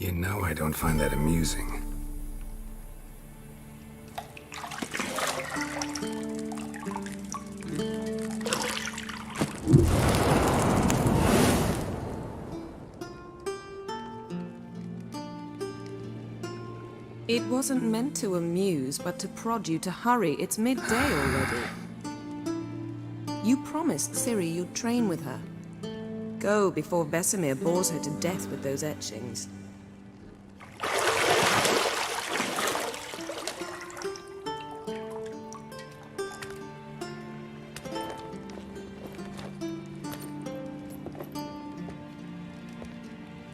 You know I don't find that amusing. It wasn't meant to amuse, but to prod you to hurry. It's midday already. You promised Ciri you'd train with her. Go before Vesemir bores her to death with those etchings.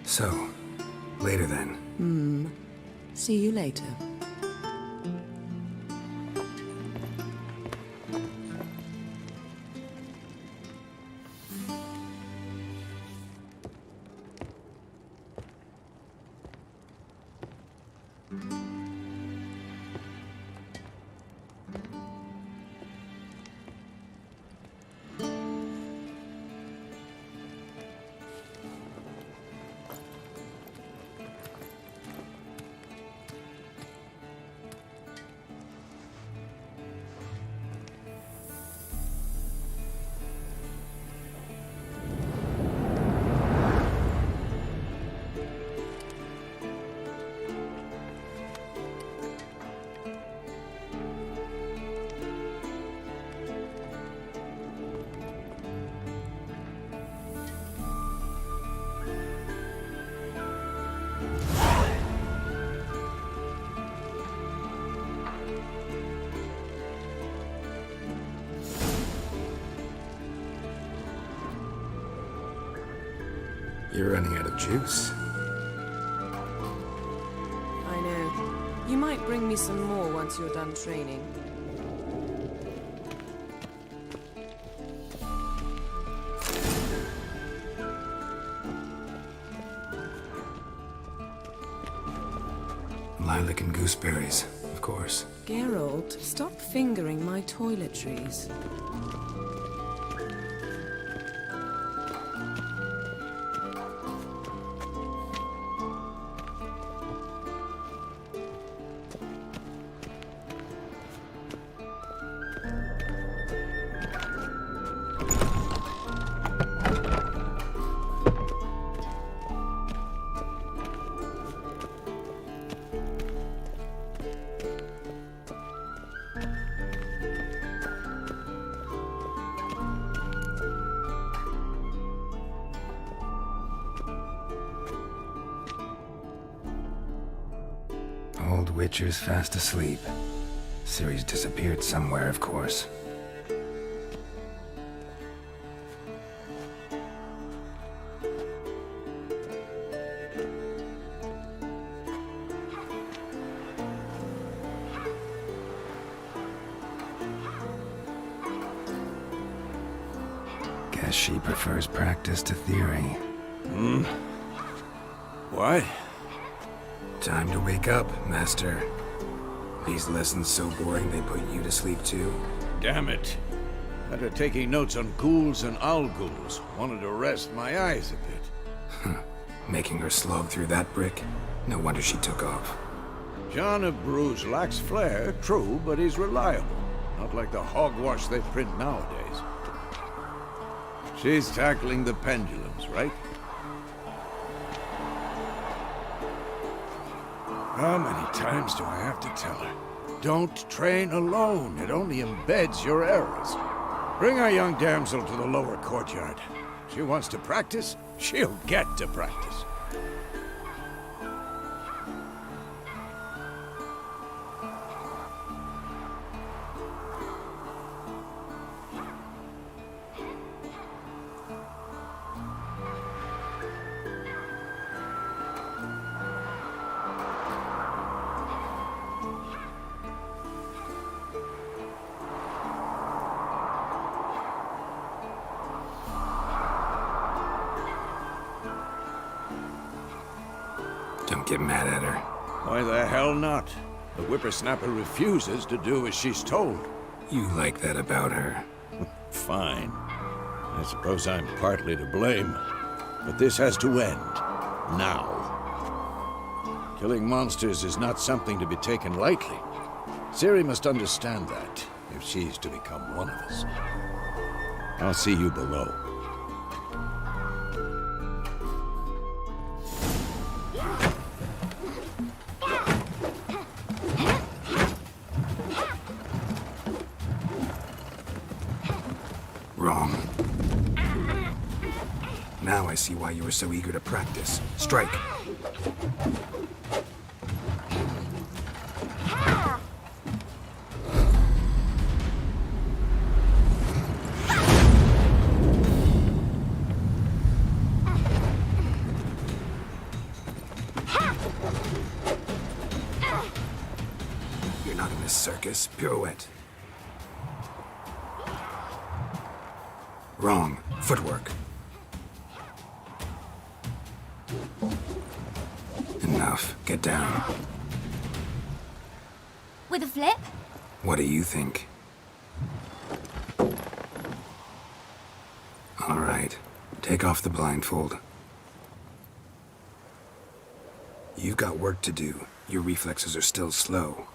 So, later then. See you later. You're running out of juice. I know. You might bring me some more once you're done training. Lilac and gooseberries, of course. Geralt, stop fingering my toiletries. Old Witcher's fast asleep. Ciri's disappeared somewhere, of course. Guess she prefers practice to theory. What? Time to wake up, Master. These lessons so boring they put you to sleep too? Damn it. After taking notes on ghouls and owl-ghouls, wanted to rest my eyes a bit. Making her slog through that brick? No wonder she took off. John of Bruges lacks flair, true, but he's reliable. Not like the hogwash they print nowadays. She's tackling the pendulums, right? How many times do I have to tell her? Don't train alone. It only embeds your errors. Bring our young damsel to the lower courtyard. She wants to practice, she'll get to practice. Don't get mad at her. Why the hell not? The whippersnapper refuses to do as she's told. You like that about her. Fine. I suppose I'm partly to blame. But this has to end. Now. Killing monsters is not something to be taken lightly. Ciri must understand that, if she's to become one of us. I'll see you below. Wrong. Now I see why you were so eager to practice. Strike. You're not in this circus. Pirouette. Wrong. Footwork. Enough. Get down. With a flip? What do you think? All right. Take off the blindfold. You've got work to do. Your reflexes are still slow.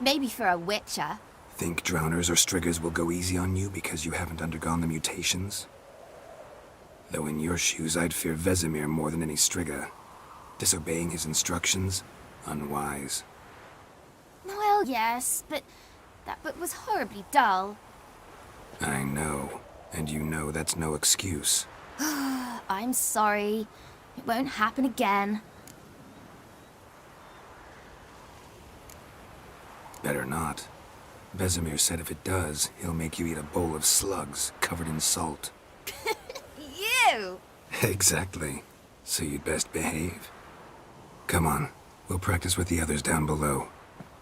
Maybe for a witcher. Think drowners or striggers will go easy on you because you haven't undergone the mutations? Though in your shoes, I'd fear Vesemir more than any strigger. Disobeying his instructions? Unwise. Well, yes, but that book was horribly dull. I know. And you know that's no excuse. I'm sorry. It won't happen again. Better not. Vesemir said if it does, he'll make you eat a bowl of slugs covered in salt. You! Exactly. So you'd best behave. Come on. We'll practice with the others down below.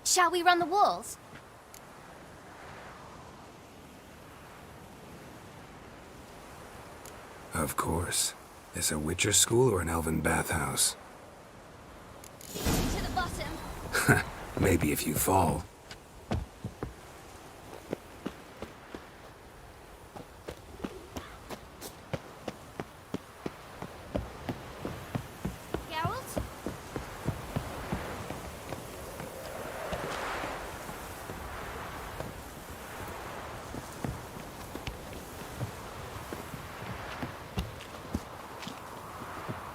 Shall we run the walls? Of course. This a Witcher school or an elven bathhouse? To the bottom. Maybe if you fall. Geralt?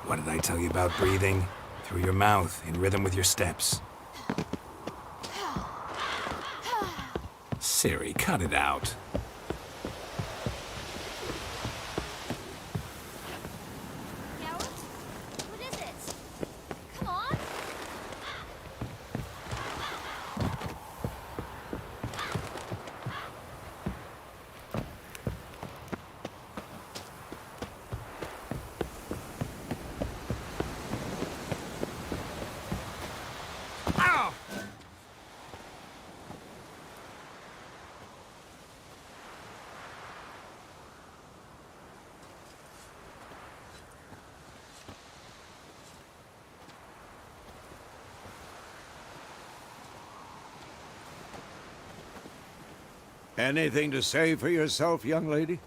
What did I tell you about breathing? Through your mouth, in rhythm with your steps. Ciri, cut it out. Geralt? What is it? Come on! Ow! Anything to say for yourself, young lady?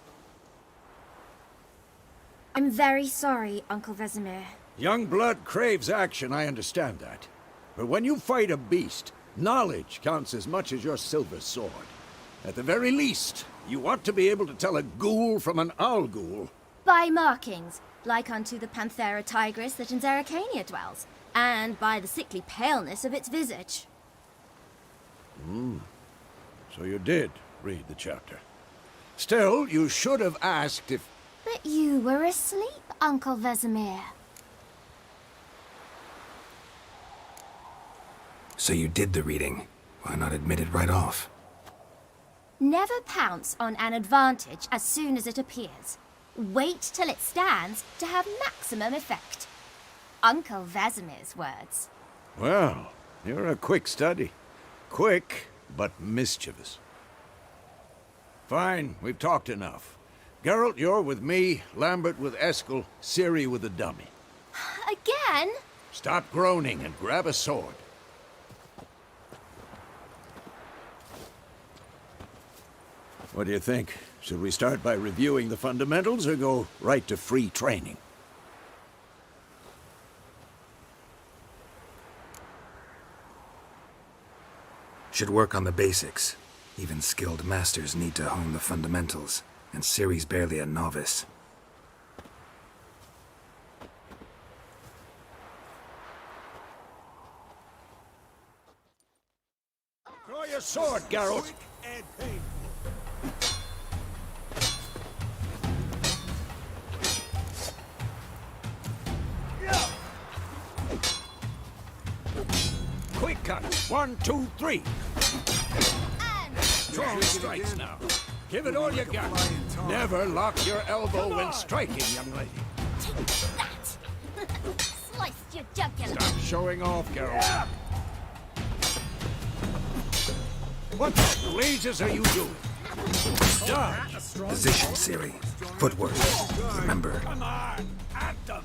I'm very sorry, Uncle Vesemir. Young blood craves action, I understand that. But when you fight a beast, knowledge counts as much as your silver sword. At the very least, you ought to be able to tell a ghoul from an owl ghoul. By markings, like unto the Panthera tigris that in Zerrikania dwells, and by the sickly paleness of its visage. So you did read the chapter. Still, you should have asked if... But you were asleep, Uncle Vesemir. So you did the reading. Why not admit it right off? Never pounce on an advantage as soon as it appears. Wait till it stands to have maximum effect. Uncle Vesemir's words. Well, you're a quick study. Quick, but mischievous. Fine, we've talked enough. Geralt, you're with me, Lambert with Eskel, Ciri with the dummy. Again? Stop groaning and grab a sword. What do you think? Should we start by reviewing the fundamentals or go right to free training? Should work on the basics. Even skilled masters need to hone the fundamentals, and Ciri's barely a novice. Draw your sword, Geralt. Quick cut. 1, 2, 3. Strong strikes now. Give it all you got. Never lock your elbow when striking, young lady. Take that! Sliced your jugular. Stop showing off, Geralt. What the blazes are you doing? Dodge. Position, Ciri. Footwork. Remember. Come on, at them.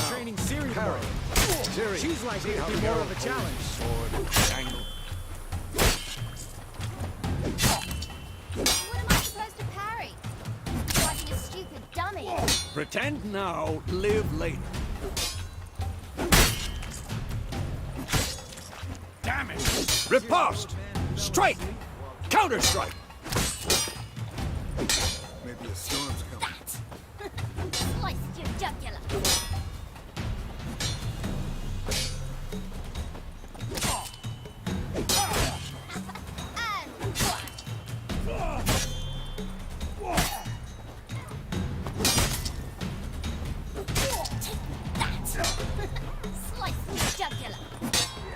Training Ciri tomorrow. Ciri, She's likely to how be more Geralt of a holds challenge. his sword and angle. What am I supposed to parry? Fighting a stupid dummy. Pretend now, live later. Damn it! Riposte! Strike! Counter-strike! Maybe a storm's coming. Sliced your jugular. And one. Take that! Sliced your jugular.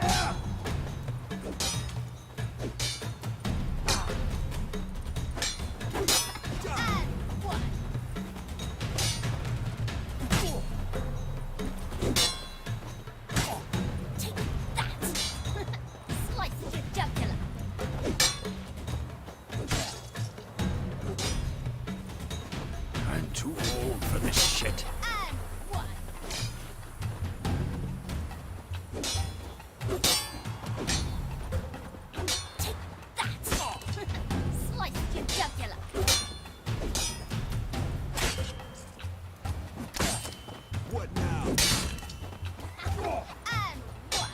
And one. Take that! Sliced your jugular. I'm too old for this shit. And one. Take that! Sliced your jugular. What now? And one.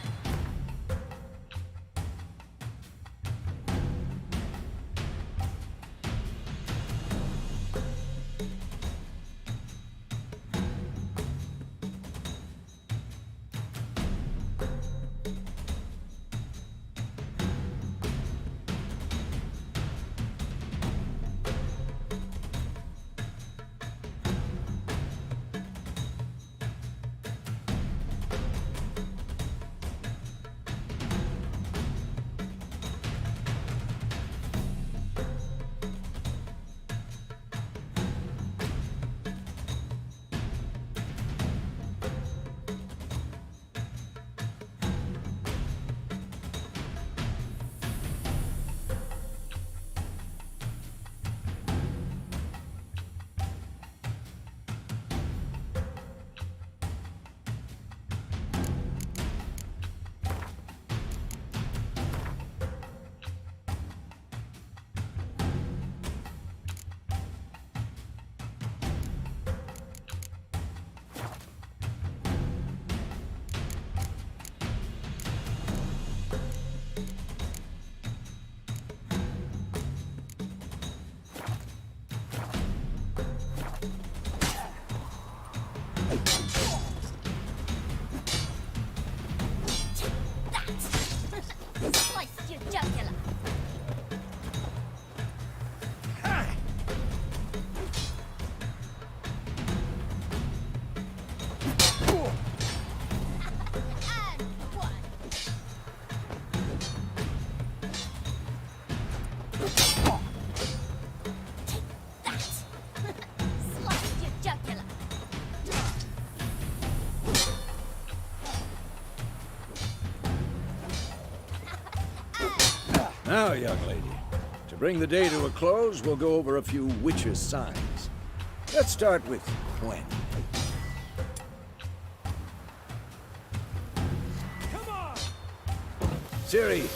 Sliced your jugular. And one. Take that! Sliced your jugular. Now, young lady, to bring the day to a close, we'll go over a few witches' signs. Let's start with Gwen. Come on! Ciri,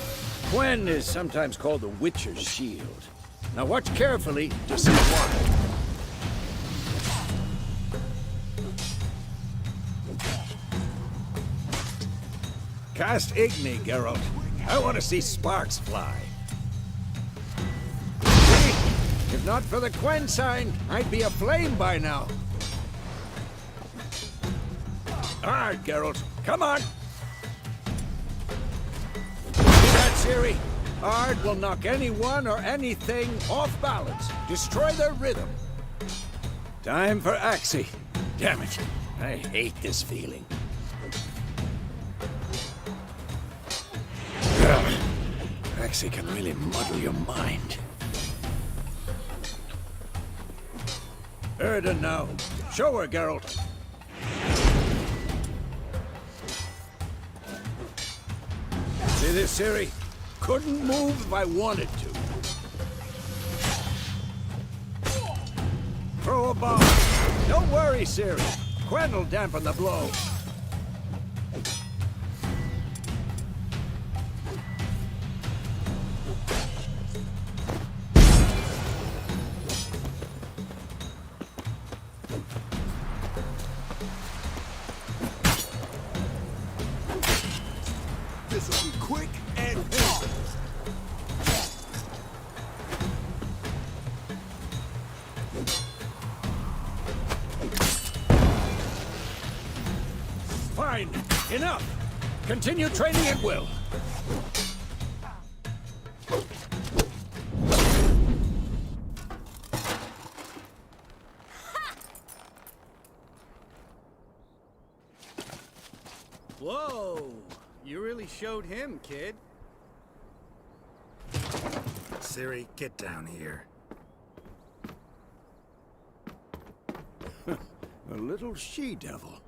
Gwen is sometimes called the Witcher's Shield. Now watch carefully to see why. Cast Igni, Geralt. I want to see sparks fly. If not for the Gwen sign, I'd be aflame by now. Alright, Geralt. Come on! See that, Ciri? Ard will knock anyone or anything off balance. Destroy their rhythm. Time for Axie. Damn it. I hate this feeling. Axie can really muddle your mind. Erden now. Show her, Geralt. See this, Ciri? Couldn't move if I wanted to. Throw a bomb. Don't worry, Ciri. Gwen'll dampen the blow. This'll be quick and painless. Fine. Enough. Continue training at will. Whoa! You really showed him, kid. Ciri, get down here. A little she-devil.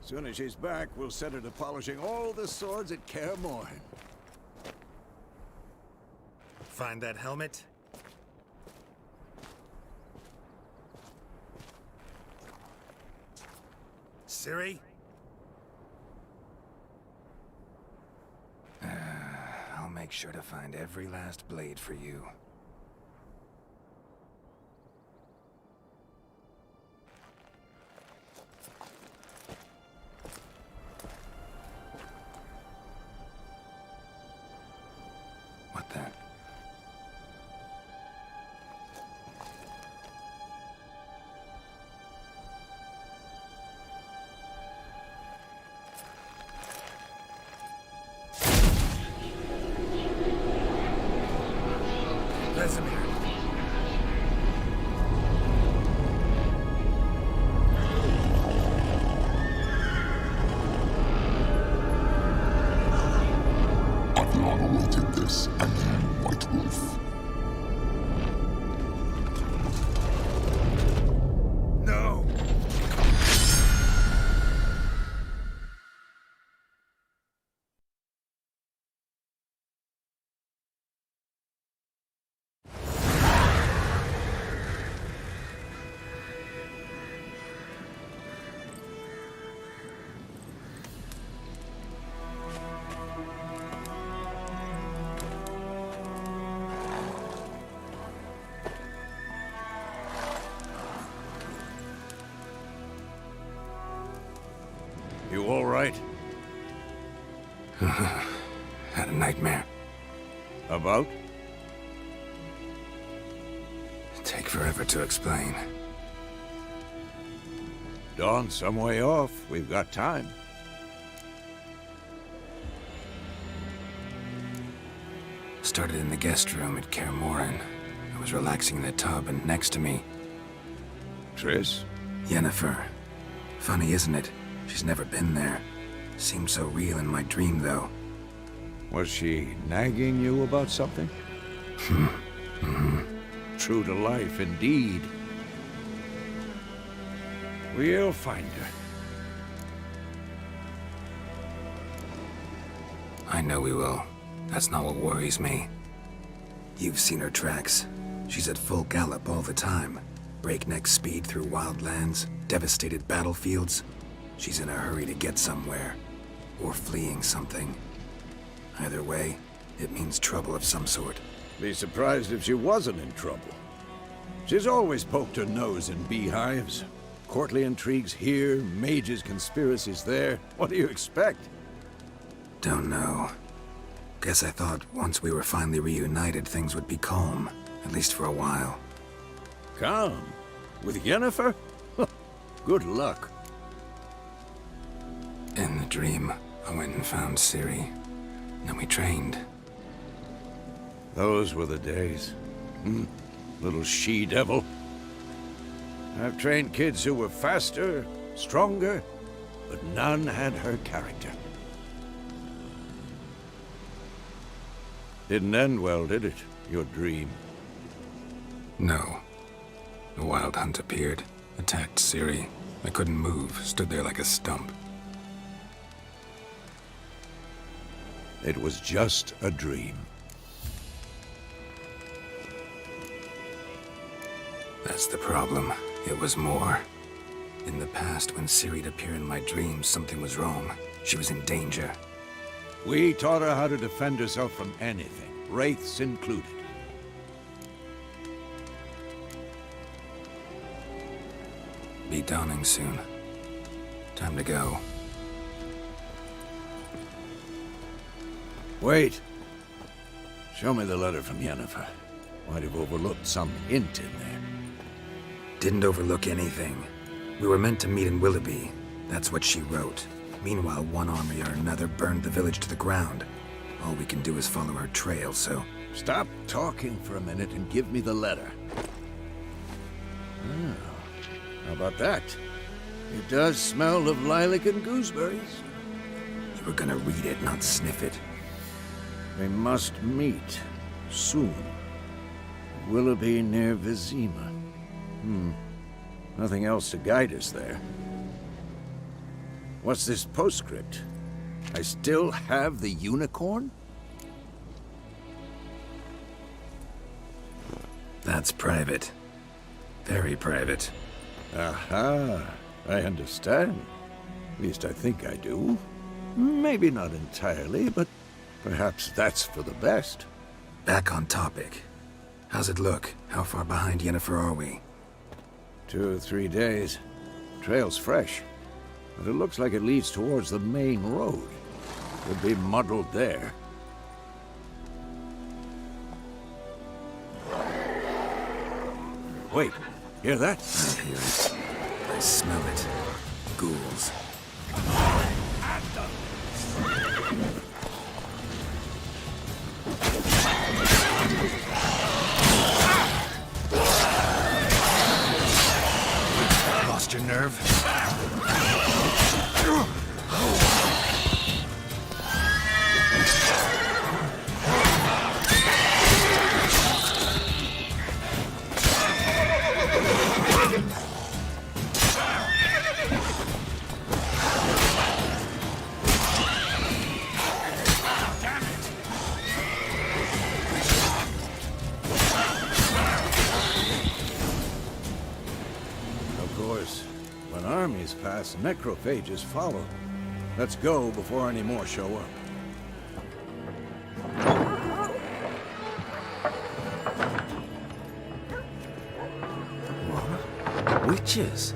Soon as she's back, we'll set her to polishing all the swords at Kaer Morhen. Find that helmet? Ciri? I'll make sure to find every last blade for you. What the? Vesemir. Adlan awaited this, and you, White Wolf. No! You all right? Had a nightmare. About? Take forever to explain. Dawn's some way off. We've got time. Started in the guest room at Kaer Morhen. I was relaxing in the tub, and next to me, Triss? Yennefer. Funny, isn't it? She's never been there. Seemed so real in my dream, though. Was she nagging you about something? True to life, indeed. We'll find her. I know we will. That's not what worries me. You've seen her tracks. She's at full gallop all the time. Breakneck speed through wild lands, devastated battlefields. She's in a hurry to get somewhere. Or fleeing something. Either way, it means trouble of some sort. Be surprised if she wasn't in trouble. She's always poked her nose in beehives. Courtly intrigues here, mages' conspiracies there. What do you expect? Don't know. Guess I thought once we were finally reunited, things would be calm. At least for a while. Calm? With Yennefer? Good luck. In the dream, I went and found Ciri. Then we trained. Those were the days. Little she-devil. I've trained kids who were faster, stronger, but none had her character. Didn't end well, did it? Your dream? No. The Wild Hunt appeared, attacked Ciri. I couldn't move, stood there like a stump. It was just a dream. That's the problem. It was more. In the past, when Ciri'd appear in my dreams, something was wrong. She was in danger. We taught her how to defend herself from anything, wraiths included. Be dawning soon. Time to go. Wait. Show me the letter from Yennefer. Might have overlooked some hint in there. Didn't overlook anything. We were meant to meet in Willoughby. That's what she wrote. Meanwhile, one army or another burned the village to the ground. All we can do is follow her trail, so... Stop talking for a minute and give me the letter. How about that? It does smell of lilac and gooseberries. You were gonna read it, not sniff it. We must meet. Soon. Willoughby near Vizima. Nothing else to guide us there. What's this postscript? I still have the unicorn? That's private. Very private. Aha, I understand. At least I think I do. Maybe not entirely, but perhaps that's for the best. Back on topic. How's it look? How far behind Yennefer are we? 2 or 3 days. Trail's fresh, but it looks like it leads towards the main road. Could be muddled there. Wait, hear that? I hear it. I smell it. Ghouls. Lost your nerve? When armies pass, necrophages follow. Let's go before any more show up. What? Witches?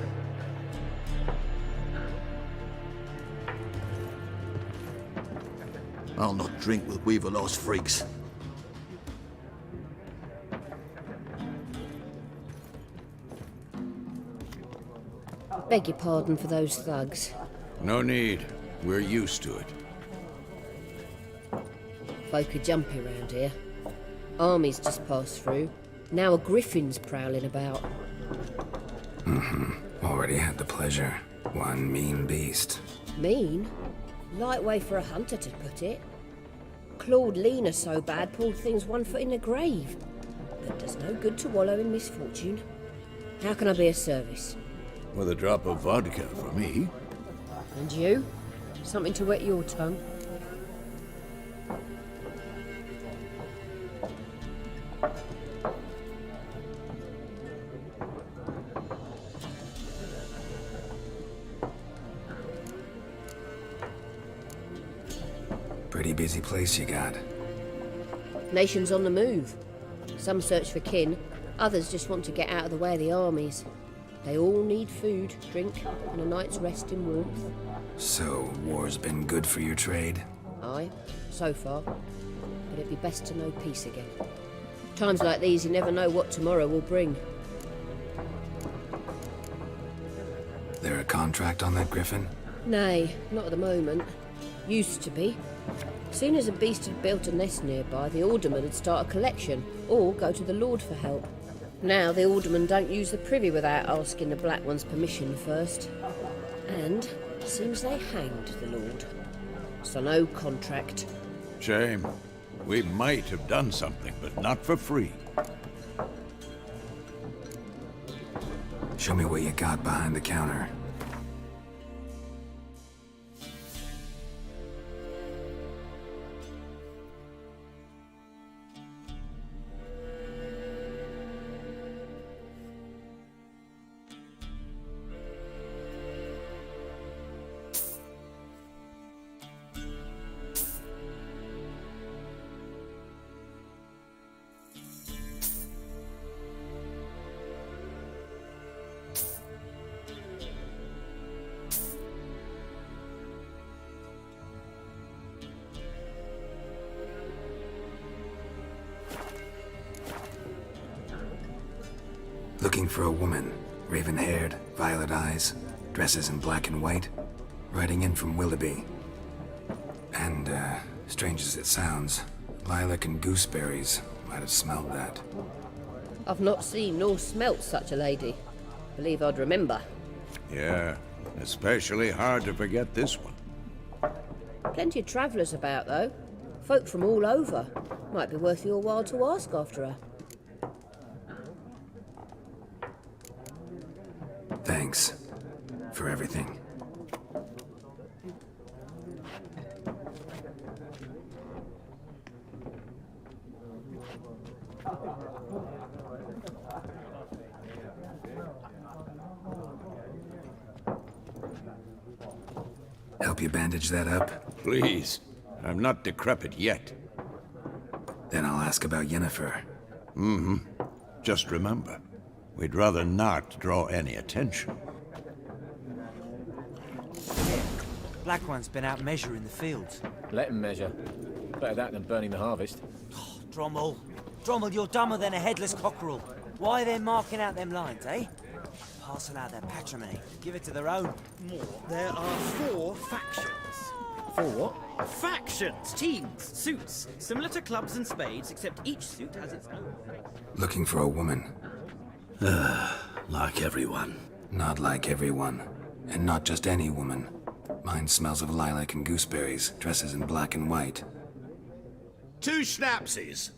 I'll not drink with Weaverlaw's freaks. Beg your pardon for those thugs. No need. We're used to it. Folk are jumpy around here. Armies just passed through. Now a griffin's prowling about. Already had the pleasure. One mean beast. Mean? Light way for a hunter to put it. Clawed Lena so bad, poor thing's 1 foot in the grave. But does no good to wallow in misfortune. How can I be of service? With a drop of vodka for me. And you? Something to wet your tongue? Pretty busy place you got. Nations on the move. Some search for kin, others just want to get out of the way of the armies. They all need food, drink, and a night's rest in warmth. So, war's been good for your trade? Aye, so far. But it'd be best to know peace again. Times like these, you never know what tomorrow will bring. There a contract on that Griffin? Nay, not at the moment. Used to be. Soon as a beast had built a nest nearby, the alderman would start a collection, or go to the Lord for help. Now the aldermen don't use the privy without asking the Black One's permission first. And seems they hanged the Lord. So no contract. Shame. We might have done something, but not for free. Show me what you got behind the counter. Looking for a woman, raven-haired, violet eyes, dresses in black and white, riding in from Willoughby. And, strange as it sounds, lilac and gooseberries might have smelled that. I've not seen nor smelt such a lady. Believe I'd remember. Yeah, especially hard to forget this one. Plenty of travellers about, though. Folk from all over. Might be worth your while to ask after her. Thanks for everything. Help you bandage that up? Please. I'm not decrepit yet. Then I'll ask about Yennefer. Mm-hmm. Just remember, we'd rather not draw any attention. Black One's been out measuring the fields. Let him measure. Better that than burning the harvest. Oh, Drommel. Drommel, you're dumber than a headless cockerel. Why are they marking out them lines, eh? Parcel out their patrimony. Give it to their own. More. There are 4 factions. 4 what? Factions, teams, suits. Similar to clubs and spades, except each suit has its own. Looking for a woman. Like everyone. Not like everyone. And not just any woman. Mine smells of lilac and gooseberries, dresses in black and white. 2 schnapsies.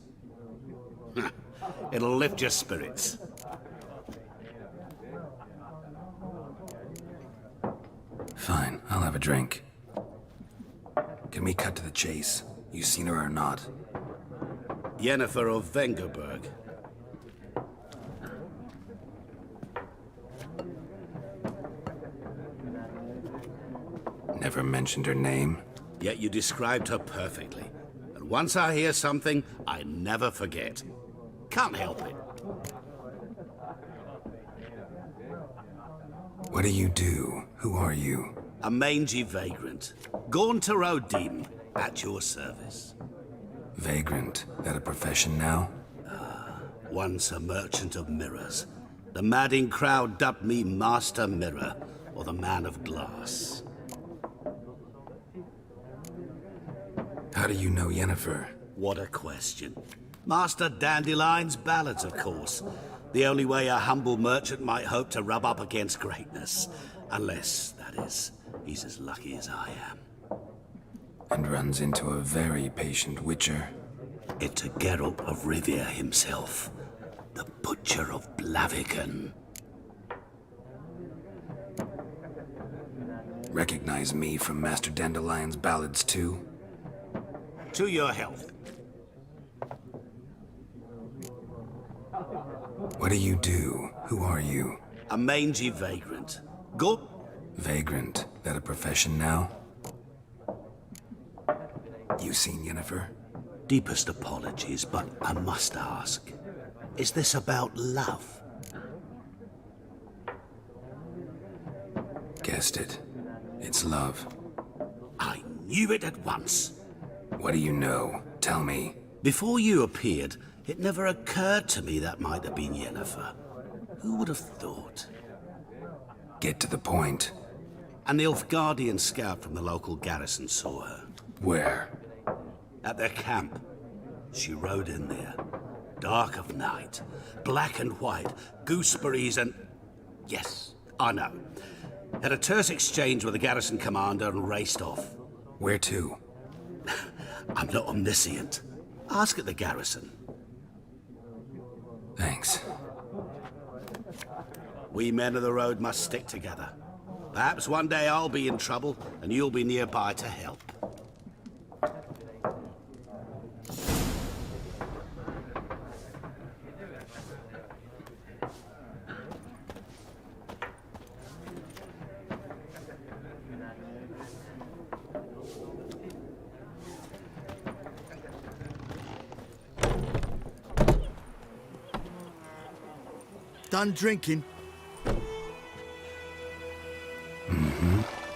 It'll lift your spirits. Fine, I'll have a drink. Can we cut to the chase? You seen her or not? Yennefer of Vengerberg. Never mentioned her name. Yet you described her perfectly. And once I hear something, I never forget. Can't help it. What do you do? Who are you? A mangy vagrant. Gone to Rodim, at your service. Vagrant. That a profession now? Once a merchant of mirrors. The madding crowd dubbed me Master Mirror, or the Man of Glass. How do you know Yennefer? What a question. Master Dandelion's ballads, of course. The only way a humble merchant might hope to rub up against greatness. Unless, that is, he's as lucky as I am. And runs into a very patient witcher. It's a Geralt of Rivia himself. The Butcher of Blaviken. Recognize me from Master Dandelion's ballads too? To your health. What do you do? Who are you? A mangy vagrant. Go. Vagrant. That a profession now? you seen Yennefer? Deepest apologies, but I must ask. Is this about love? Guessed it. It's love. I knew it at once. What do you know? Tell me. Before you appeared, it never occurred to me that might have been Yennefer. Who would have thought? Get to the point. An Nilfgaardian scout from the local garrison saw her. Where? At their camp. She rode in there. Dark of night. Black and white. Gooseberries and... Yes, I know. Had a terse exchange with the garrison commander and raced off. Where to? I'm not omniscient. Ask at the garrison. Thanks. We men of the road must stick together. Perhaps one day I'll be in trouble and you'll be nearby to help. Done drinking?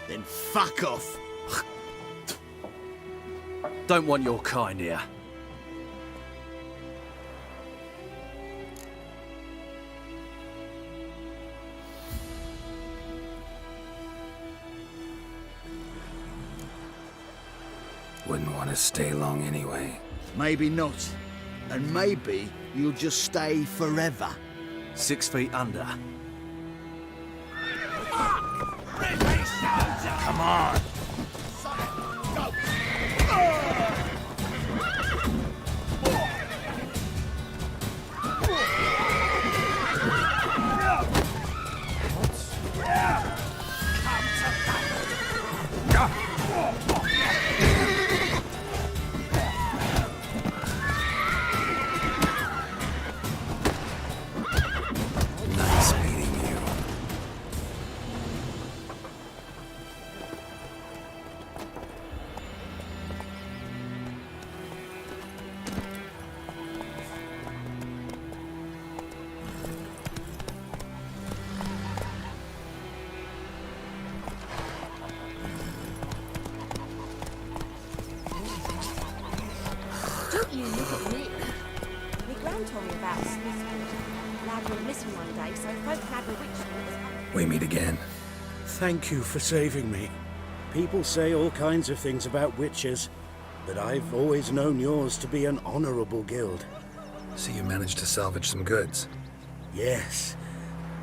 Then fuck off. Don't want your kind here. Wouldn't want to stay long anyway. Maybe not. And maybe you'll just stay forever. 6 feet under. Come on! Nice meeting you. Don't you look at me. My gran told me about Smithfield. Lad went missing one day, so folk had bewitched him. We meet again. Thank you for saving me. People say all kinds of things about witches, but I've always known yours to be an honorable guild. So you managed to salvage some goods? Yes,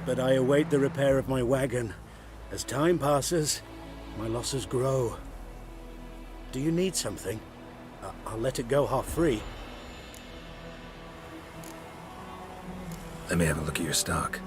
but I await the repair of my wagon. As time passes, my losses grow. Do you need something? I'll let it go half-free. Let me have a look at your stock.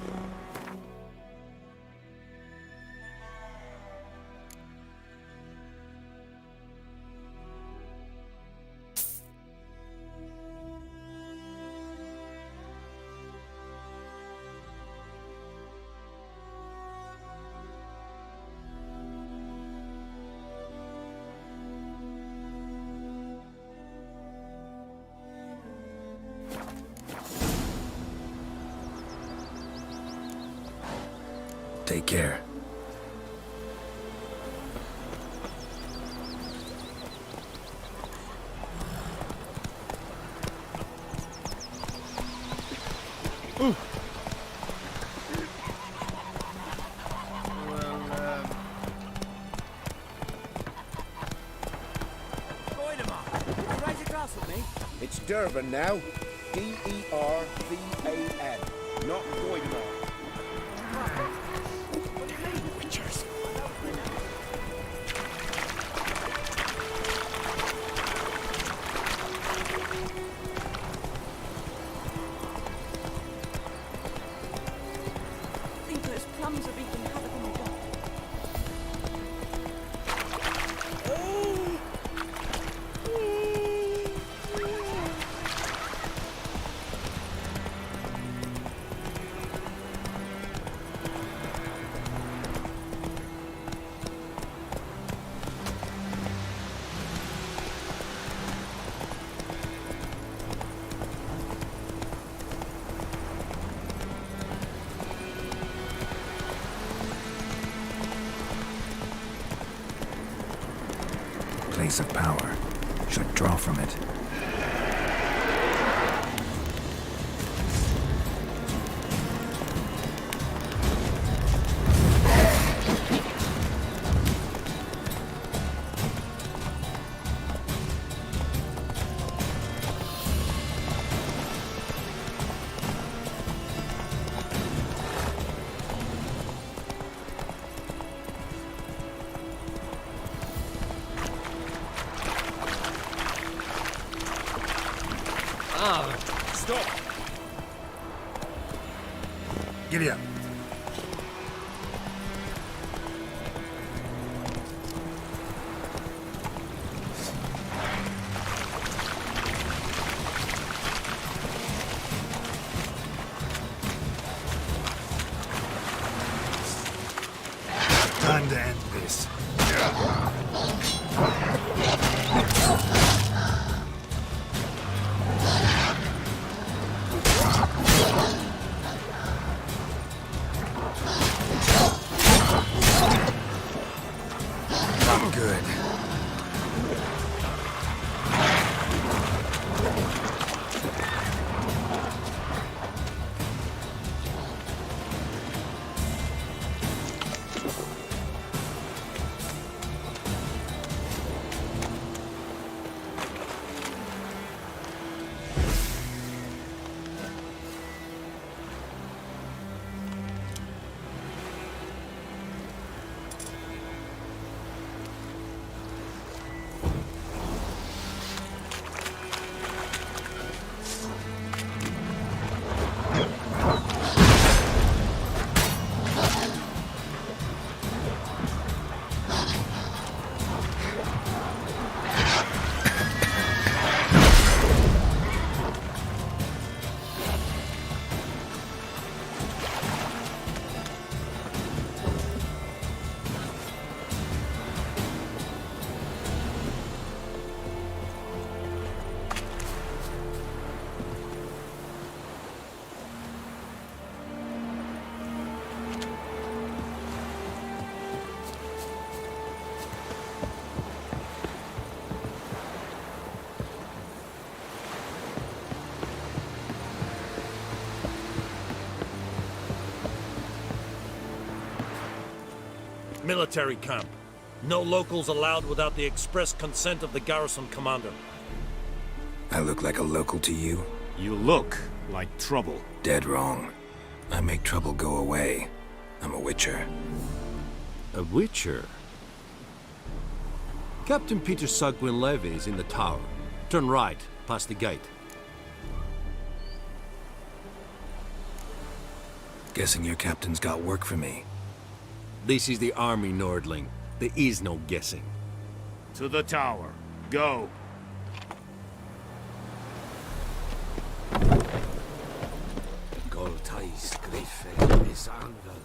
Take care. It's Durban now. D-E-R-V-A-N. Not Goidemar. Witchers. I think those plums are wreaking havoc on the dock. base of power. Should draw from it. Stop! Giddy up. Time to end this. Good. Military camp. No locals allowed without the express consent of the garrison commander. I look like a local to you? You look like trouble. Dead wrong. I make trouble go away. I'm a witcher. A witcher? Captain Peter Sagwin Levy is in the tower. Turn right, past the gate. Guessing your captain's got work for me. This is the army, Nordling. There is no guessing. To the tower. Go. Goltais Griffel is Anvel.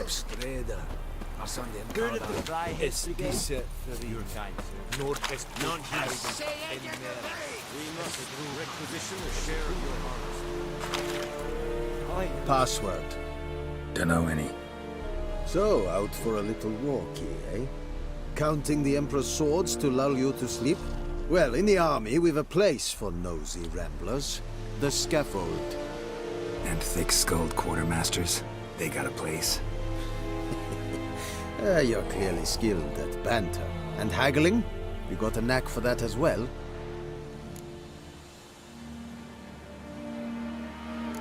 Ebstreda. Good at the fly, Es diese for your kind, sir. Nordwest. None here. We must requisition a share of your harvest. Password. Dunno any. So, out for a little walkie, eh? Counting the Emperor's swords to lull you to sleep? Well, in the army, we've a place for nosy ramblers. The scaffold. And thick-skulled quartermasters. They got a place. You're clearly skilled at banter. And haggling? You got a knack for that as well?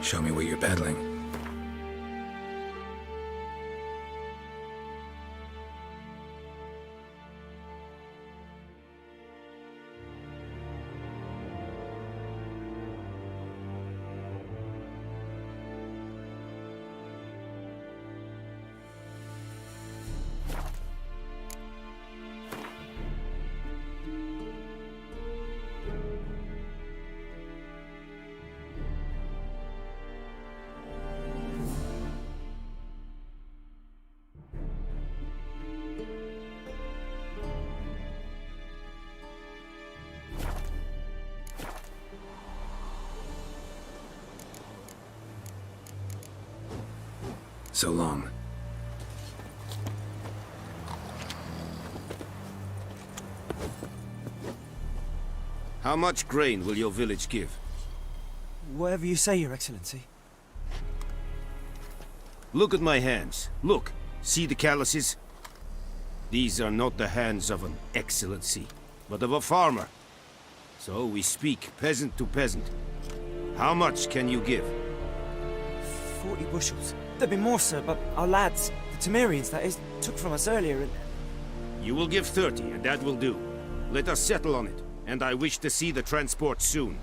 Show me what you're peddling. So long. How much grain will your village give? Whatever you say, Your Excellency. Look at my hands. Look. See the calluses? These are not the hands of an excellency, but of a farmer. So we speak peasant to peasant. How much can you give? 40 bushels. There'd be more, sir, but our lads, the Temerians, that is, took from us earlier and... You will give 30, and that will do. Let us settle on it, and I wish to see the transport soon.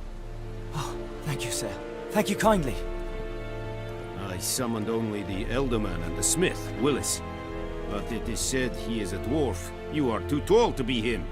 Oh, thank you, sir. Thank you kindly. I summoned only the Elderman and the smith, Willis. But it is said he is a dwarf. You are too tall to be him.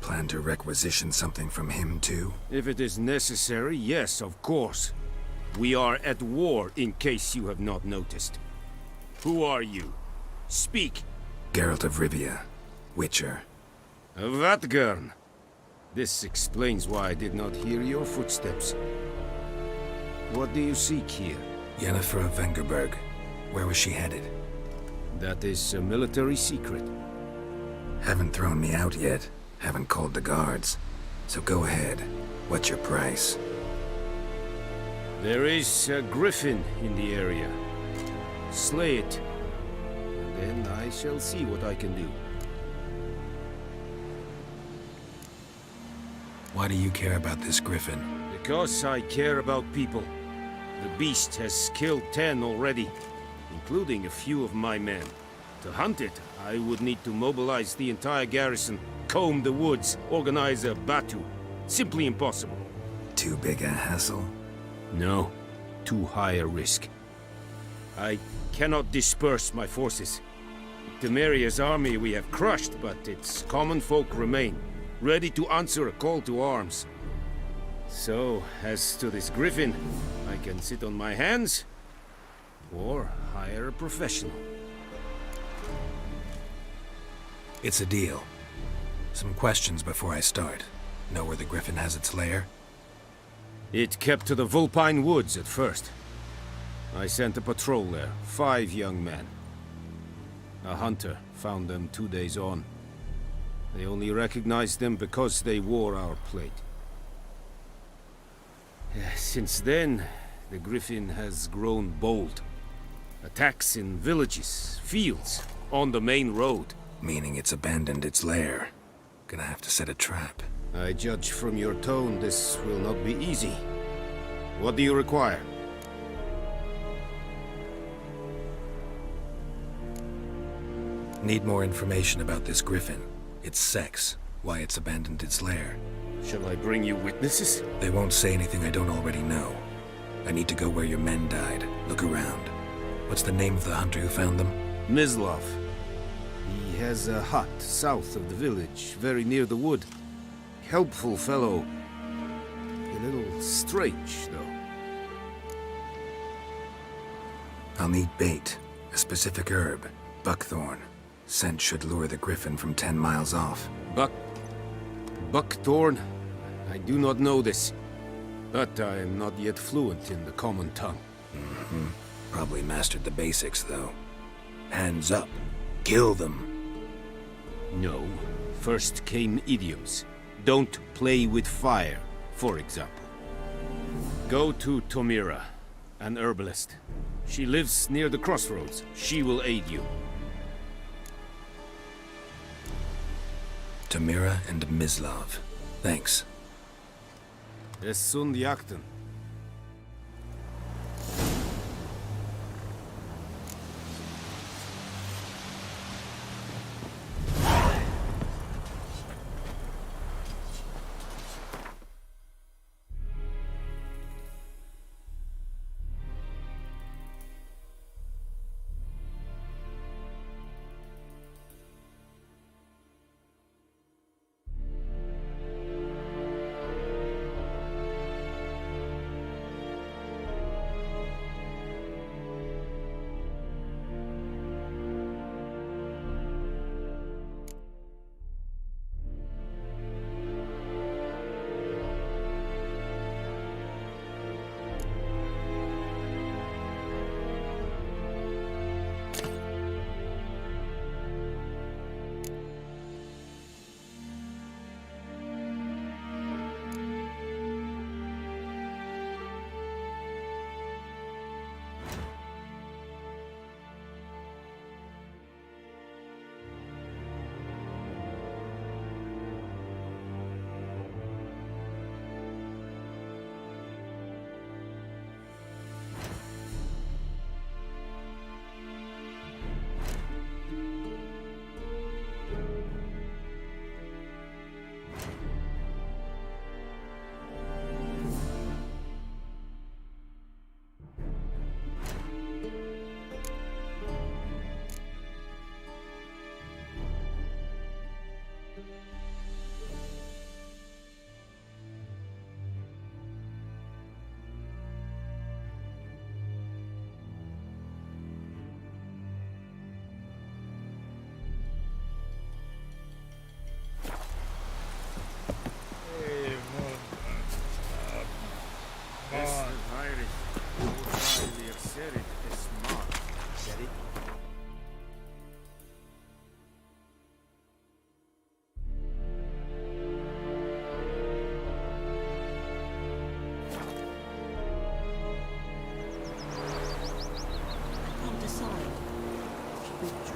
Plan to requisition something from him, too? If it is necessary, yes, of course. We are at war, in case you have not noticed. Who are you? Speak. Geralt of Rivia, Witcher. Vatgern. This explains why I did not hear your footsteps. What do you seek here? Yennefer of Vengerberg. Where was she headed? That is a military secret. Haven't thrown me out yet. Haven't called the guards. So go ahead. What's your price? There is a griffin in the area. Slay it. And then I shall see what I can do. Why do you care about this griffin? Because I care about people. The beast has killed 10 already, including a few of my men. To hunt it, I would need to mobilize the entire garrison, comb the woods, organize a batu. Simply impossible. Too big a hassle? No, too high a risk. I cannot disperse my forces. Temeria's army we have crushed, but its common folk remain, ready to answer a call to arms. So, as to this griffin, I can sit on my hands, or hire a professional. It's a deal. Some questions before I start. Know where the griffin has its lair? It kept to the Vulpine Woods at first. I sent a patrol there, 5 young men. A hunter found them 2 days on. They only recognized them because they wore our plate. Since then, the griffin has grown bold. Attacks in villages, fields, on the main road. Meaning it's abandoned its lair. Gonna have to set a trap. I judge from your tone this will not be easy. What do you require? Need more information about this griffin. Its sex, why it's abandoned its lair. Shall I bring you witnesses? They won't say anything I don't already know. I need to go where your men died. Look around. What's the name of the hunter who found them? Mislav. He has a hut south of the village, very near the wood. Helpful fellow. A little strange, though. I'll need bait. A specific herb. Buckthorn. Scent should lure the griffin from 10 miles off. Buckthorn? I do not know this. But I am not yet fluent in the common tongue. Mm-hmm. Probably mastered the basics, though. Hands up. Kill them. No. First came idioms. Don't play with fire, for example. Go to Tomira, an herbalist. She lives near the crossroads. She will aid you. Tomira and Mislav. Thanks. Es sunt jakten.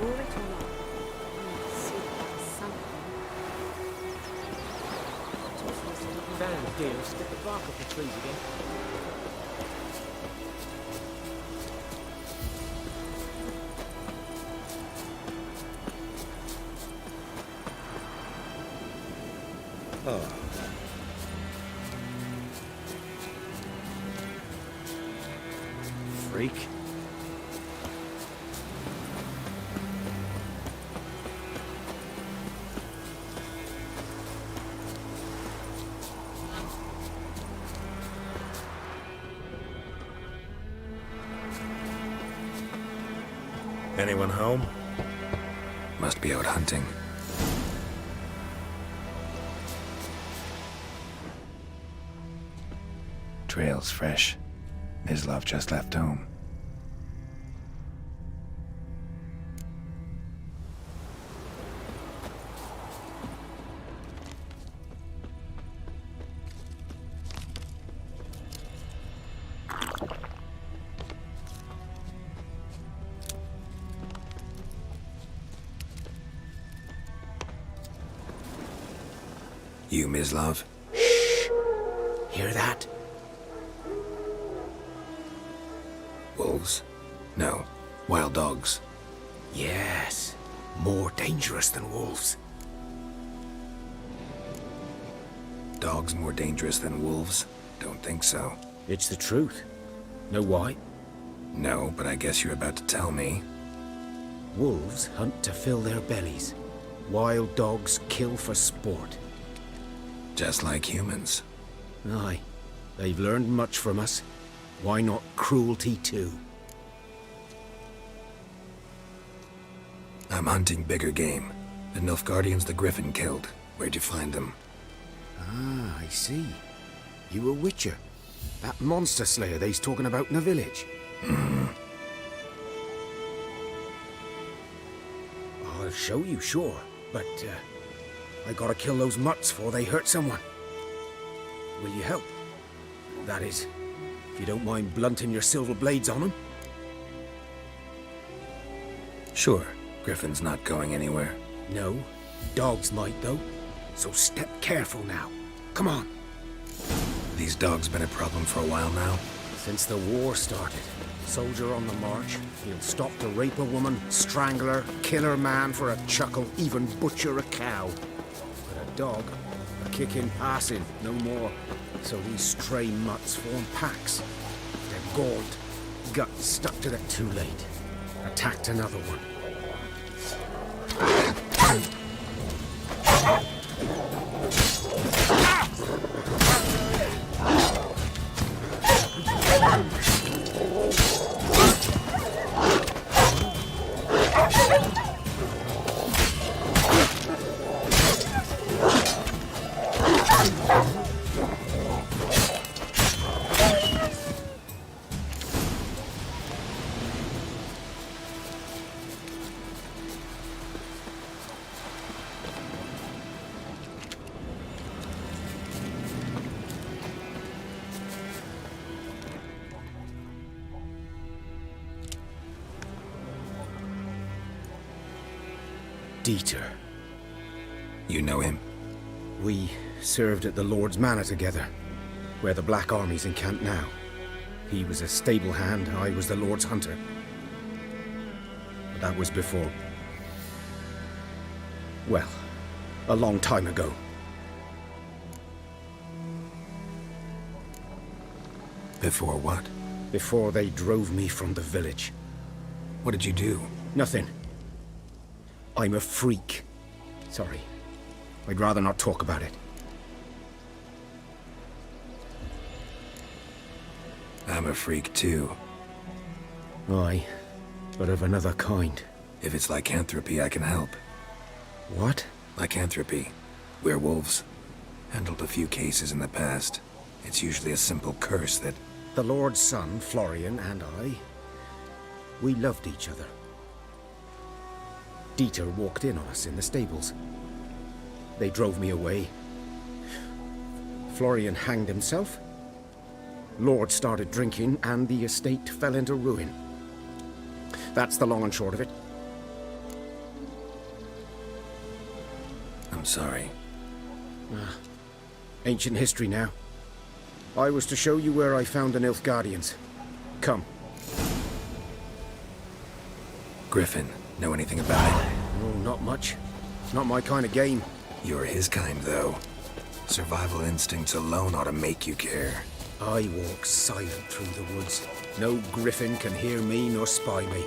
Wore it or not? See, something. Damn, dear, spit the bark off the trees again. Oh. Freak. Anyone home? Must be out hunting. Trail's fresh. Mislav just left home. You, Mislav? Hear that? Wolves? No. Wild dogs. Yes. More dangerous than wolves. Dogs more dangerous than wolves? Don't think so. It's the truth. Know why? No, but I guess you're about to tell me. Wolves hunt to fill their bellies. Wild dogs kill for sport. Just like humans. Aye. They've learned much from us. Why not cruelty too? I'm hunting bigger game. The Nilfgaardians the Griffin killed. Where'd you find them? Ah, I see. You a witcher. That monster slayer they's talking about in the village. I'll show you, sure. But, I gotta kill those mutts before they hurt someone. Will you help? That is, if you don't mind blunting your silver blades on them. Sure. Griffin's not going anywhere. No. Dogs might, though. So step careful now. Come on. These dogs been a problem for a while now? Since the war started. Soldier on the march. He'll stop to rape a woman, strangle her, kill her man for a chuckle, even butcher a cow. But a dog, a kick in passing, no more. So these stray mutts form packs. They're gaunt, guts stuck to the too late. Attacked another one. Dieter. You know him? We served at the Lord's Manor together, where the Black Army's encamped now. He was a stable hand, I was the Lord's hunter. But that was before... well, a long time ago. Before what? Before they drove me from the village. What did you do? Nothing. I'm a freak. Sorry. I'd rather not talk about it. I'm a freak too. Aye, but of another kind. If it's lycanthropy, I can help. What? Lycanthropy. Werewolves. Handled a few cases in the past. It's usually a simple curse that... The Lord's son, Florian, and I... we loved each other. Dieter walked in on us in the stables. They drove me away. Florian hanged himself. Lord started drinking, and the estate fell into ruin. That's the long and short of it. I'm sorry. Ancient history now. I was to show you where I found the Nilfgaardians. Come. Griffin, know anything about it? Oh, not much. Not my kind of game. You're his kind, though. Survival instincts alone ought to make you care. I walk silent through the woods. No griffin can hear me nor spy me.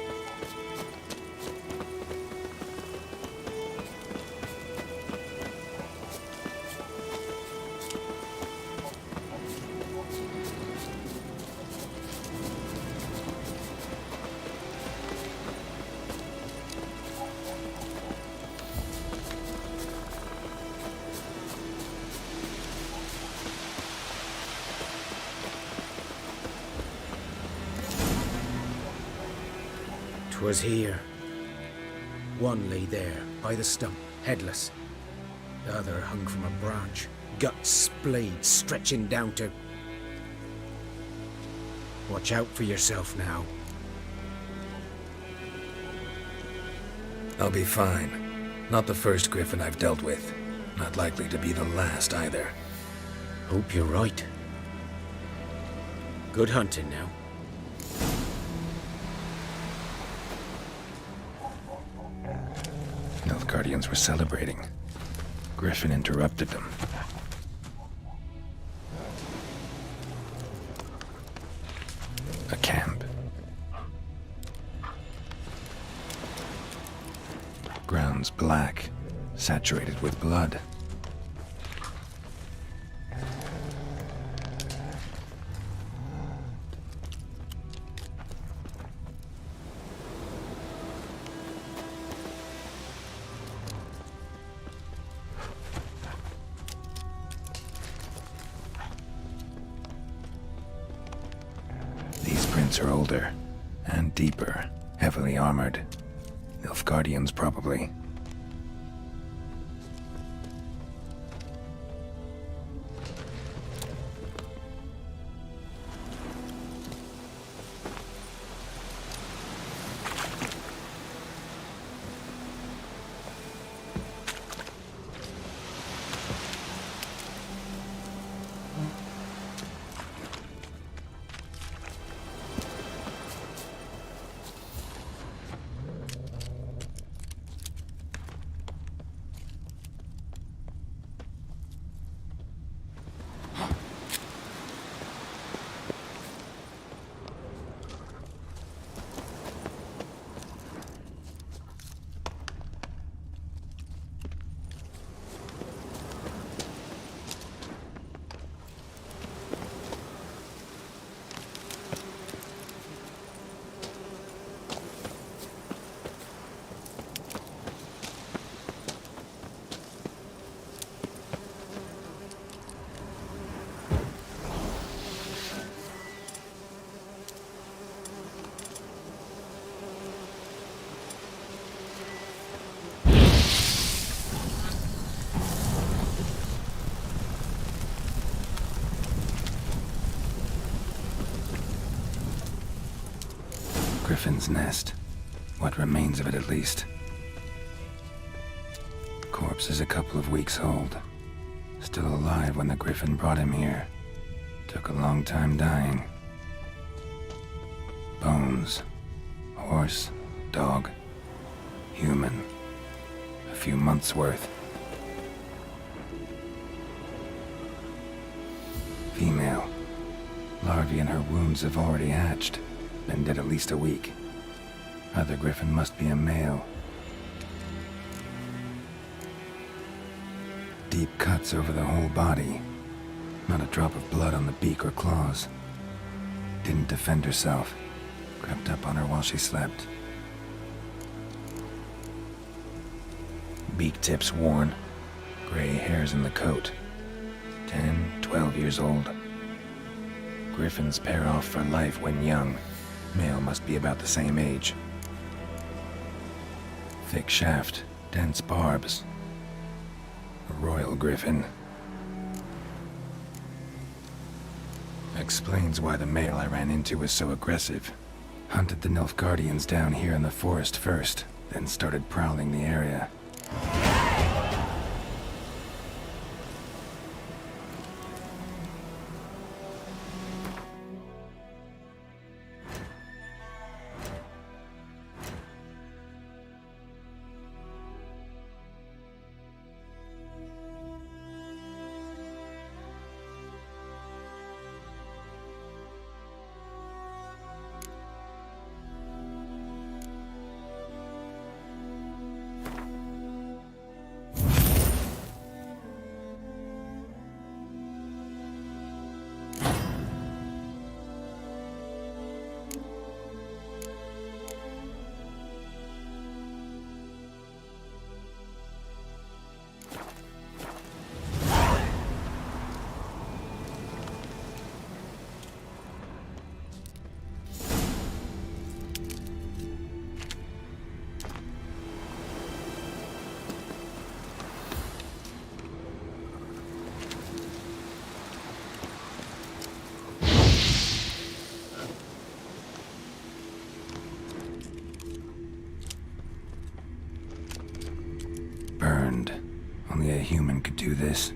Was here. One lay there, by the stump, headless. The other hung from a branch, guts splayed, stretching down to... Watch out for yourself now. I'll be fine. Not the first griffin I've dealt with. Not likely to be the last either. Hope you're right. Good hunting now. Guardians were celebrating. Griffin interrupted them. A camp. Grounds black, saturated with blood. Are older and deeper, heavily armored. Nilfgaardians, probably. Griffin's nest. What remains of it, at least. Corpse is a couple of weeks old. Still alive when the Griffin brought him here. Took a long time dying. Bones. Horse, dog, human. A few months' worth. Female. Larvae in her wounds have already hatched. Been dead at least a week. Other Griffin must be a male. Deep cuts over the whole body. Not a drop of blood on the beak or claws. Didn't defend herself. Crept up on her while she slept. Beak tips worn. Gray hairs in the coat. 10, 12 years old. Griffins pair off for life when young. Male must be about the same age. Thick shaft, dense barbs. A royal griffin. Explains why the male I ran into was so aggressive. Hunted the Nilfgaardians down here in the forest first, then started prowling the area. do this?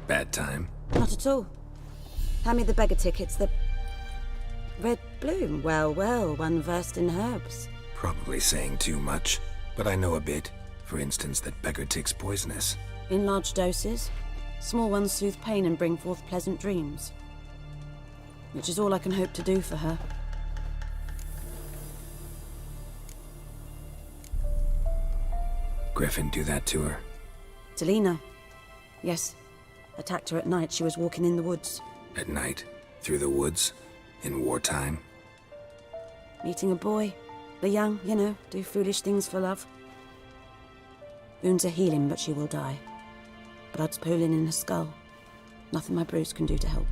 Bad time? Not at all. Hand me the beggar tickets, the... Red bloom. Well, well, one versed in herbs. Probably saying too much, but I know a bit. For instance, that beggar tick's poisonous. In large doses. Small ones soothe pain and bring forth pleasant dreams. Which is all I can hope to do for her. Griffin do that to her? To Lena. Yes. Attacked her at night. She was walking in the woods. At night? Through the woods? In wartime? Meeting a boy. The young, you know, do foolish things for love. Wounds are healing, but she will die. Blood's pooling in her skull. Nothing my bruise can do to help.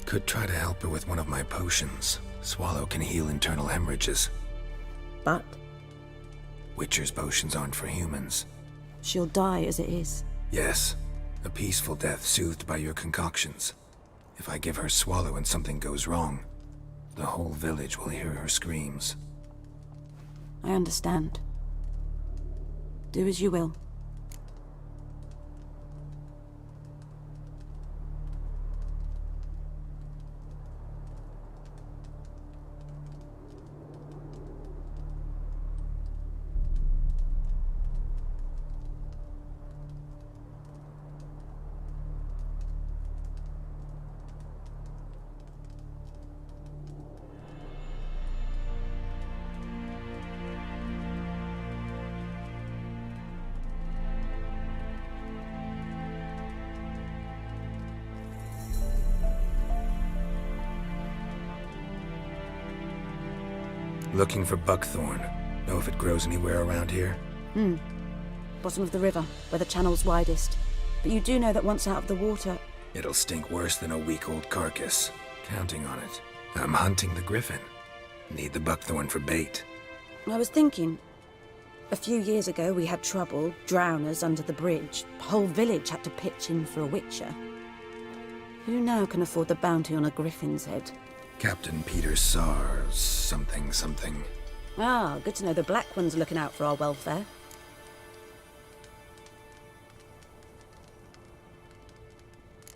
Could try to help her with one of my potions. Swallow can heal internal hemorrhages. But? Witcher's potions aren't for humans. She'll die as it is. Yes. A peaceful death soothed by your concoctions. If I give her Swallow and something goes wrong, the whole village will hear her screams. I understand. Do as you will. Looking for buckthorn. Know if it grows anywhere around here? Bottom of the river, where the channel's widest. But you do know that once out of the water... It'll stink worse than a week-old carcass. Counting on it. I'm hunting the griffin. Need the buckthorn for bait. I was thinking... A few years ago we had trouble, drowners under the bridge. The whole village had to pitch in for a witcher. Who now can afford the bounty on a griffin's head? Captain Peter Sars, something. Ah, good to know the Black One's looking out for our welfare.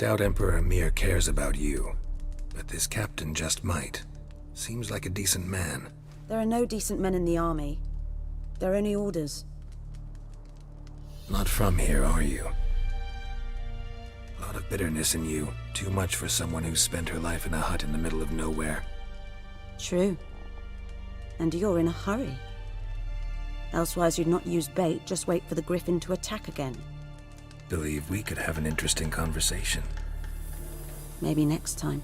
doubt Emperor Emir cares about you, but this captain just might. Seems like a decent man. There are no decent men in the army. There are only orders. Not from here, are you? A lot of bitterness in you. Too much for someone who's spent her life in a hut in the middle of nowhere. True. And you're in a hurry. Elsewise you'd not use bait, just wait for the griffin to attack again. Believe we could have an interesting conversation. Maybe next time.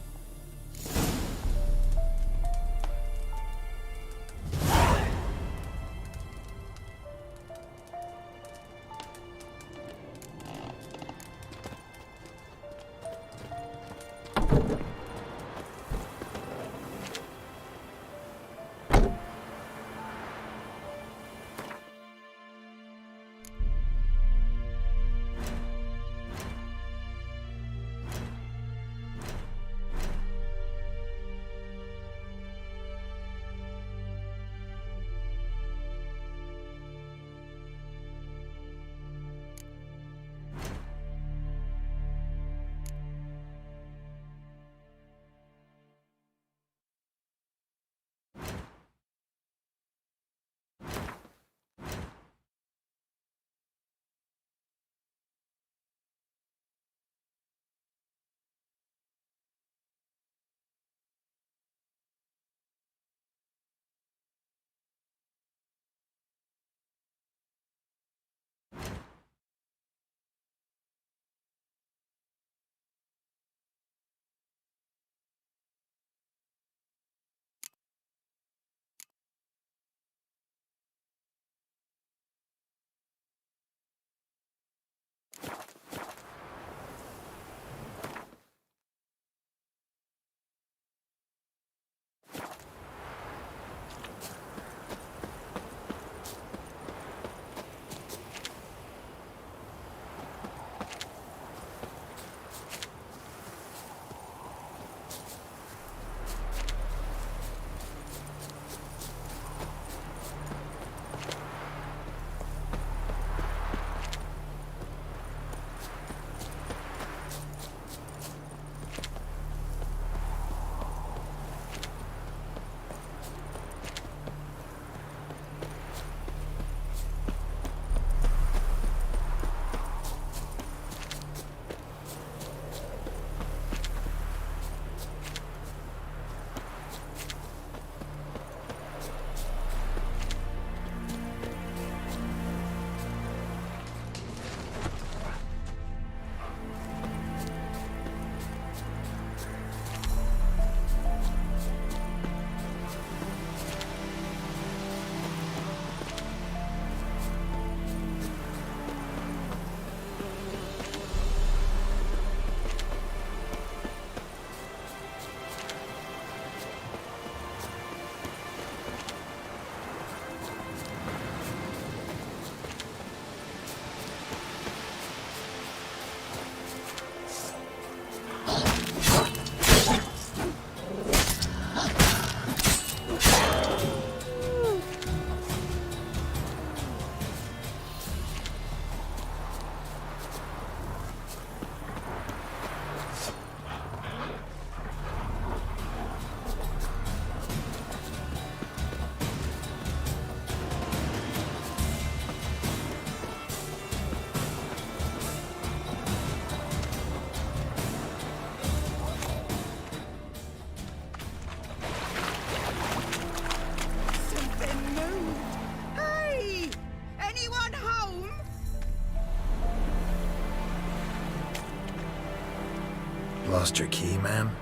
Lost your key, ma'am?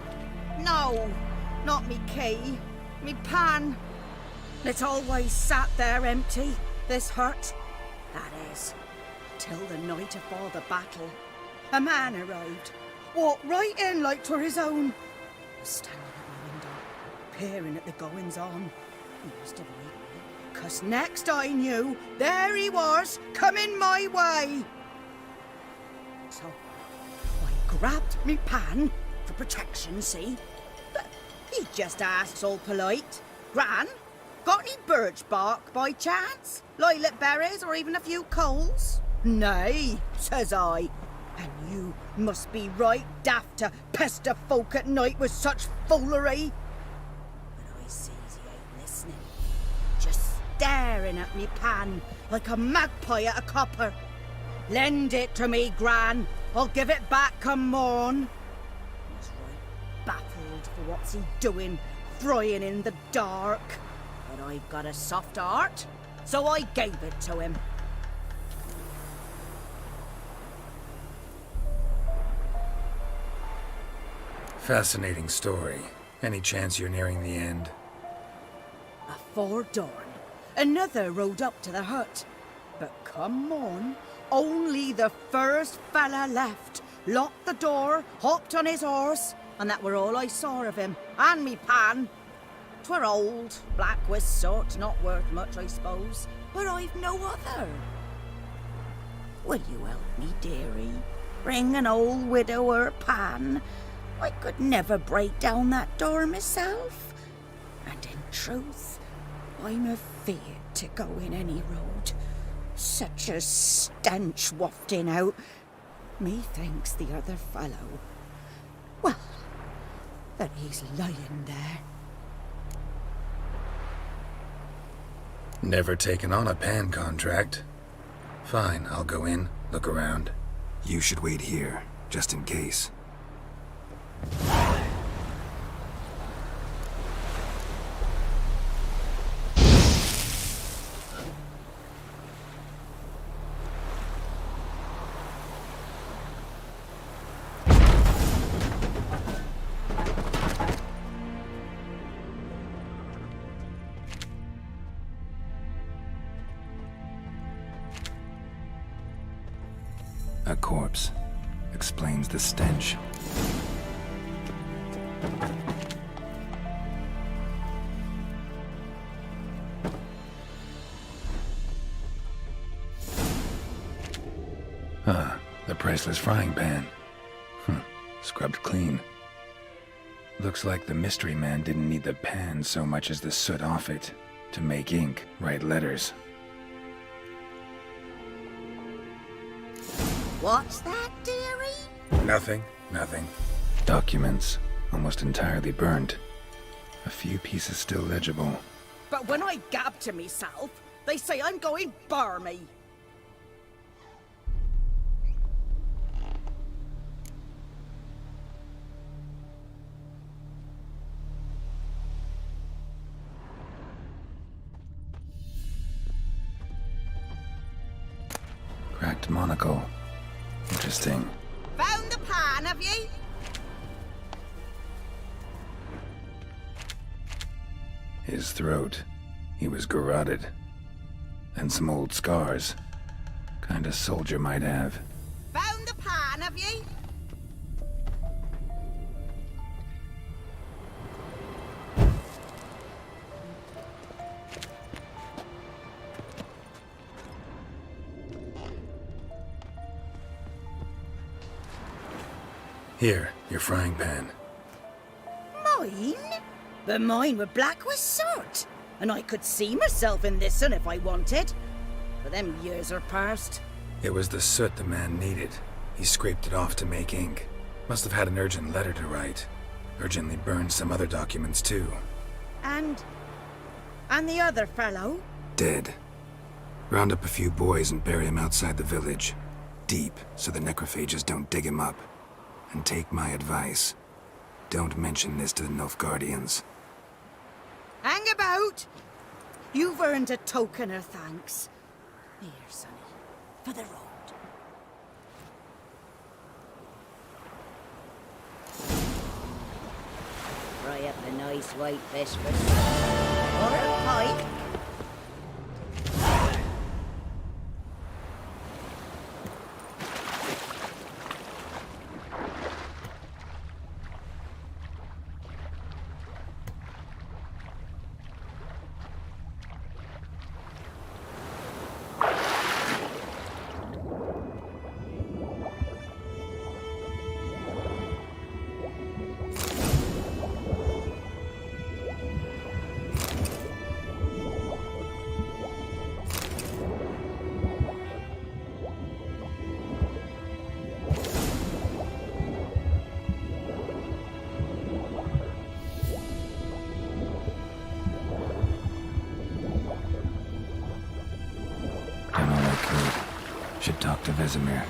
No, not me key. Me pan. It's always sat there empty, this hut. That is, till the night afore the battle. A man arrived, walked right in like 'twere his own. Was standing at my window, peering at the goings-on. He must have eyed me, 'cause next I knew, there he was, coming my way. So I grabbed me pan for protection, see? But he just asks all polite, "Gran, got any birch bark by chance? Lilac berries or even a few coals?" "Nay," says I. And You must be right daft to pester folk at night with such foolery. But I sees he ain't listening. Just staring at me pan like a magpie at a copper. Lend it to me, Gran. I'll give it back come morn. He's right baffled for what's he doing, frying in the dark. But I've got a soft heart, so I gave it to him. Fascinating story. Any chance you're nearing the end? Afore dawn, another rode up to the hut. But come on, only the first fella left, locked the door, hopped on his horse, and that were all I saw of him, and me pan. 'Twere old, black with soot, not worth much, I suppose, but I've no other. Will you help me, dearie? Bring an old widower pan. I could never break down that door myself. And in truth, I'm afeard to go in any road. Such a stench wafting out. Methinks the other fellow, well, that he's lying there. Never taken on a pan contract. Fine, I'll go in, look around. You should wait here, just in case. A corpse explains the stench. The priceless frying pan. Scrubbed clean. Looks like the mystery man didn't need the pan so much as the soot off it to make ink, write letters. What's that, dearie? Nothing. Documents, almost entirely burnt. A few pieces still legible. But when I gab to myself, they say I'm going barmy. Cracked monocle. Interesting. Found the pan, have ye? His throat. He was garroted. And some old scars. Kind a soldier might have. Found the pan, have ye? Here, your frying pan. Mine? But mine were black with soot, and I could see myself in this one if I wanted. But them years are past. It was the soot the man needed. He scraped it off to make ink. Must have had an urgent letter to write. Urgently burned some other documents too. And the other fellow? Dead. Round up a few boys and bury him outside the village. Deep, so the necrophages don't dig him up. And take my advice. Don't mention this to the Nilfgaardians. Hang about! You've earned a token of thanks. Here, sonny, for the road. Fry up a nice white fish for or a pike. Should talk to Vesemir.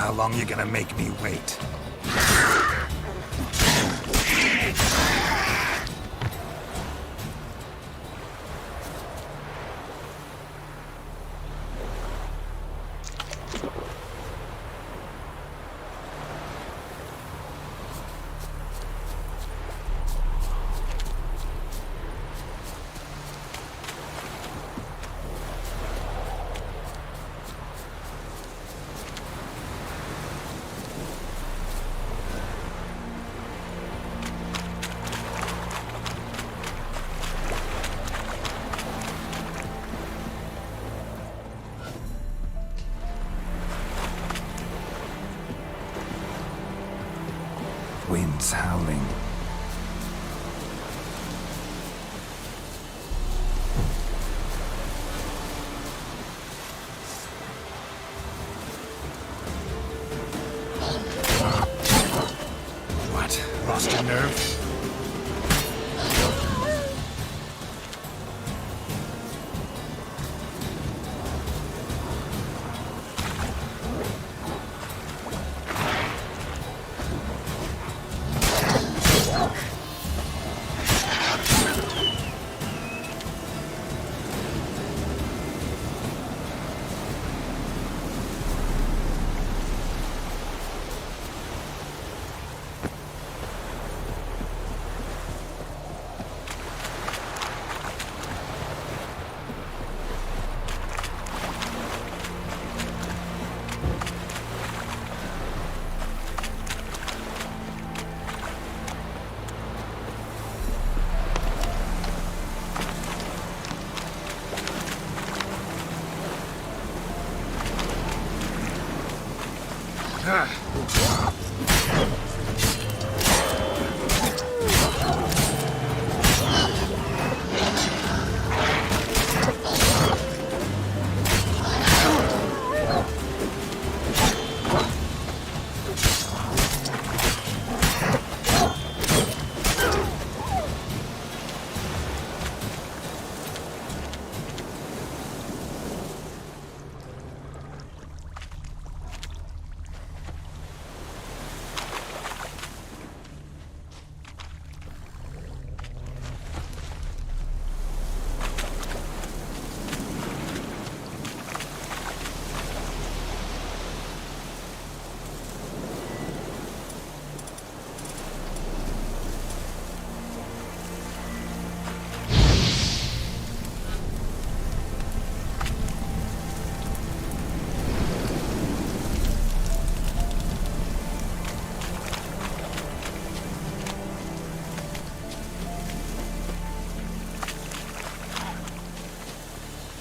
How long you gonna make me wait? Winds howling. What? Lost your nerve?